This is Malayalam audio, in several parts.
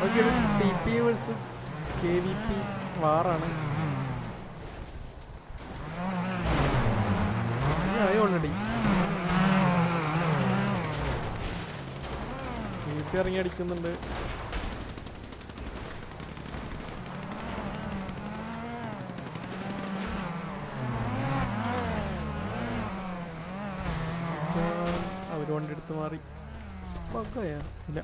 Okay, T P versus KVP വാറാണ്. ഓൾറെഡി KVP ഇറങ്ങി അടിക്കുന്നുണ്ട്. അവര് വണ്ടി എടുത്ത് മാറി. ഇല്ല,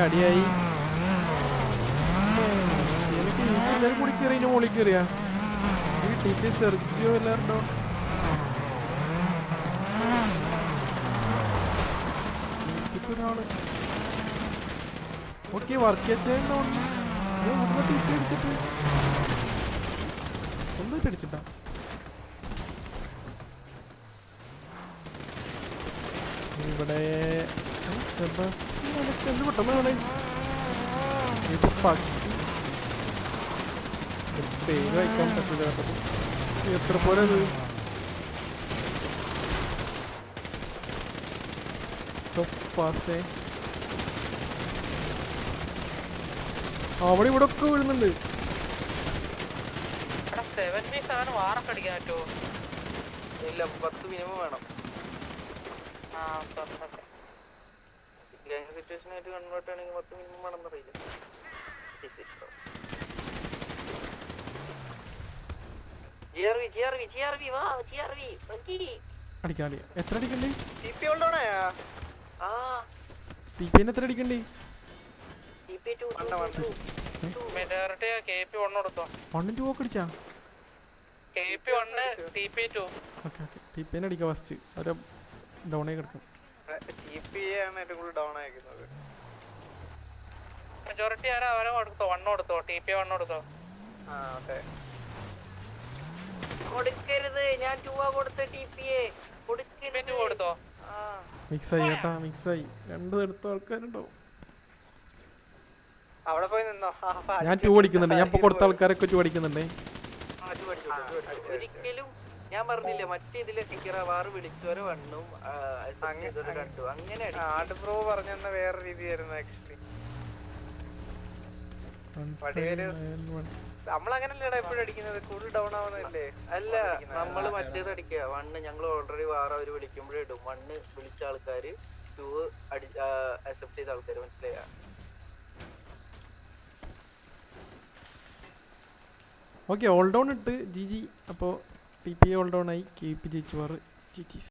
അടിയായി. എനിക്ക് എല്ലാവരും കൂടി കയറി ഇതിന് മുകളിൽ കയറിയാ ഈ TP സെർജിയോ എല്ലാവരുണ്ടോ? ഒരാള് ഓക്കെ വർക്ക് ചെയ്യുന്ന TP അടിച്ചിട്ട് ഒന്നിട്ട് അടിച്ചിട്ടാ. ഇവിടെ എന്ത് പെട്ടെന്നാണ് ഇപ്പൊ പേര് വായിക്കാൻ പറ്റില്ല. എത്ര പോലെ അത് അവിടെ ഇവിടെ ഒക്കെ വീഴുന്നുണ്ട്. ഇല്ല 10 മിനിമം വേണം. സിറ്റുവേഷൻ ആയിട്ട് കൺവേർട്ട് ആണെങ്കിൽ 10 മിനിമം വേണമെന്ന് അറിയില്ല. എത്ര അടിക്കണ്ടേ? TP എത്ര അടിക്കണ്ടേ? അടിക്കാം ഫസ്റ്റ്. അവരെ ഡൗണേ കിടക്കും. മെജോറിറ്റി ആരാ അവരെ കൊടുത്തോ? 1 കൊടുത്തോ? TP 1 കൊടുത്തോ? കൊടുക്കരുത്, ഞാൻ 2 കൊടുത്ത TPA കൊടുത്തോ? മിക്സ് ആയി കേട്ടാ, മിക്സ് ആയി. രണ്ടും എടുത്ത ആൾക്കാരുണ്ടാവും. അവിടെ പോയി നിന്നോ. ഞാൻ 2 അടിക്കുന്നുണ്ട്. ഞാൻ ഇപ്പൊ കൊടുത്ത ആൾക്കാരൊക്കെ 2 അടിക്കുന്നുണ്ടേ. ഒരിക്കലും ഞാൻ പറഞ്ഞില്ലേ മറ്റേ ഇതിലെ വാറ് വിളിച്ചവരെ വണ്ണും രണ്ടും അങ്ങനെ ആർട്ട് പ്രോ പറഞ്ഞ വേറെ രീതിയായിരുന്നു. ആക്ച്വലി നമ്മളങ്ങനല്ലേടാ എപ്പോഴും അടിക്കുന്നത്, കൂടുതൽ ഡൗൺ ആവുന്നല്ലേ? അല്ല, നമ്മള് മറ്റേത് അടിക്കുക. 1 ഞങ്ങൾ ഓൾറെഡി വാറ അവര് വിളിക്കുമ്പോഴേ ഇടും. 1 വിളിച്ച ആൾക്കാര് 2 അക്സെപ്റ്റ് ചെയ്ത ആൾക്കാര്, മനസ്സിലായ? ഓക്കെ, ഓൾ ഡൗൺ ഇട്ട് GG. അപ്പോൾ TP ഓൾ ഡൗൺ ആയി. KVP ജയിച്ചു. GG.